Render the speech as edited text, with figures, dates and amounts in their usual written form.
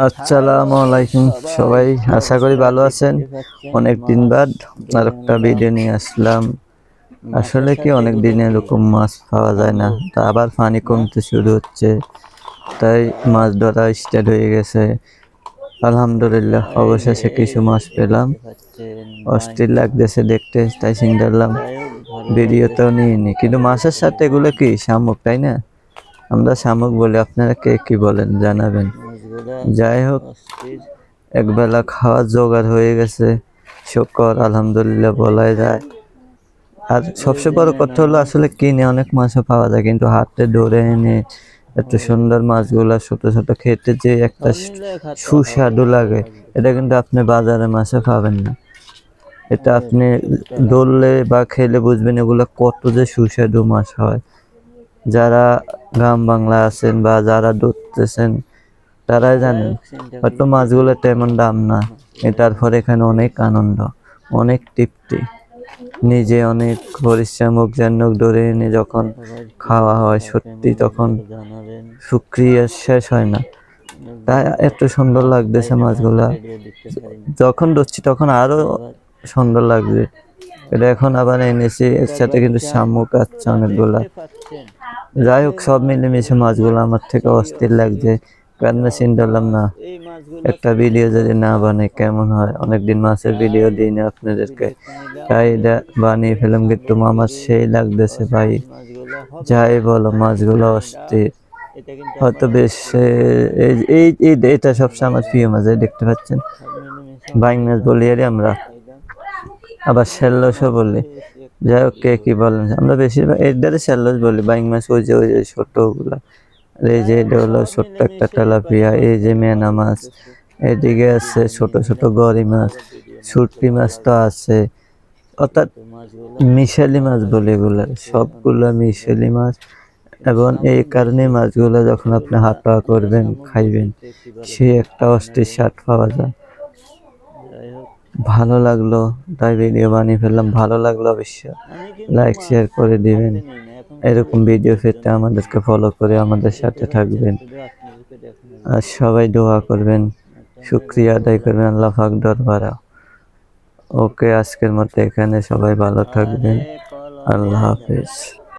আসসালামু আলাইকুম সবাই, আশা করি ভালো আছেন। অনেক দিন বাদ আর একটা ভিডিও নিয়ে আসলাম। আসলে কি অনেক দিন এরকম মাছ পাওয়া যায় না, তা আবার পানি কমতে শুরু হচ্ছে, তাই মাছ ধরা স্টার্ট হয়ে গেছে। আলহামদুলিল্লাহ, অবশেষে কিছু মাছ পেলাম। অস্থির লাগতেছে দেখতে, তাই চিন্তা করলাম ভিডিওতেও নিয়ে নি। কিন্তু মাছের সাথে এগুলো কি শামুক, তাই না? আমরা শামুক বলি, আপনারা কে কি বলেন জানাবেন। যাই হোক, একবেলা খাওয়ার জোগাড় হয়ে গেছে, শুকর আলহামদুলিল্লাহ বলাই যায়। আর সবচেয়ে বড় কথা হলো, আসলে কিনে অনেক মাছও পাওয়া যায়, কিন্তু হাতে ধরে এনে এত সুন্দর মাছগুলা ছোট ছোট খেতে যে একটা সুস্বাদু লাগে, এটা কিন্তু আপনি বাজারে মাছে পাবেন না। এটা আপনি ধরলে বা খেলে বুঝবেন এগুলা কত যে সুস্বাদু মাছ হয়। যারা গ্রাম বাংলা আছেন বা যারা ধরতেছেন তারাই জানেন। হয়তো মাছগুলো তেমন দাম না, তারপর এখানে অনেক আনন্দ, অনেক তৃপ্তি। নিজে অনেক পরিশ্রম যেন ধরে এনে যখন খাওয়া হয়, সত্যি তখন শুকরিয়া শেষ হয় না। তাই এত সুন্দর লাগতেছে মাছগুলা, যখন ধরছি তখন আরো সুন্দর লাগছে। এটা এখন আবার এনেছি, এর সাথে কিন্তু শামুক আছে অনেকগুলা। যাই হোক, সব মিলেমিশে মাছগুলো আমার থেকে অস্থির লাগছে। কারণ চিন্তা করলাম না, একটা ভিডিও যদি না বানাই কেমন হয়। অনেকদিন মাছের ভিডিও দিই না আপনাদেরকে, তাই এটা বানিয়ে ফেলাম। কিন্তু আমার সেই লাগতেছে ভাই, যাই বলো মাছগুলো অস্থির। হয়তো বেশ এই এই এটা সবসময় আমার প্রিয় মাছ, দেখতে পাচ্ছেন বাইং মাছ বলি এর আমরা, আবার সেল্লসও বলি। যাই হোক, কে কি বলেন, আমরা বেশিরভাগ এটারে সেল্লস বলি। বাইং মাছ ওই যে ছোট গুলা, এই যে এটা হলো ছোট্ট একটা তেলাপিয়া, এই যে মেনা মাছ, এদিকে আছে ছোট ছোট গড়ি মাছ, শুটকি মাছ তো আছে। অর্থাৎ মিশালি মাছ বলে এগুলা, সবগুলা মিশালি মাছ। এবং এই কারণে মাছগুলো যখন আপনি হাত পা করবেন খাইবেন, সে একটা অস্থির স্বাদ পাওয়া যায়। ভালো লাগলো, তাই ভিডিও বানিয়ে ফেললাম। ভালো লাগলো অবশ্যই লাইক শেয়ার করে দিবেন। এরকম ভিডিও পেতে আমাদেরকে ফলো করে আমাদের সাথে থাকবেন, আর সবাই দোয়া করবেন, শুকরিয়া আদায় করবেন আল্লাহ পাক দরবারে। ওকে, আজকের মতো এখানে, সবাই ভালো থাকবেন। আল্লাহ হাফেজ।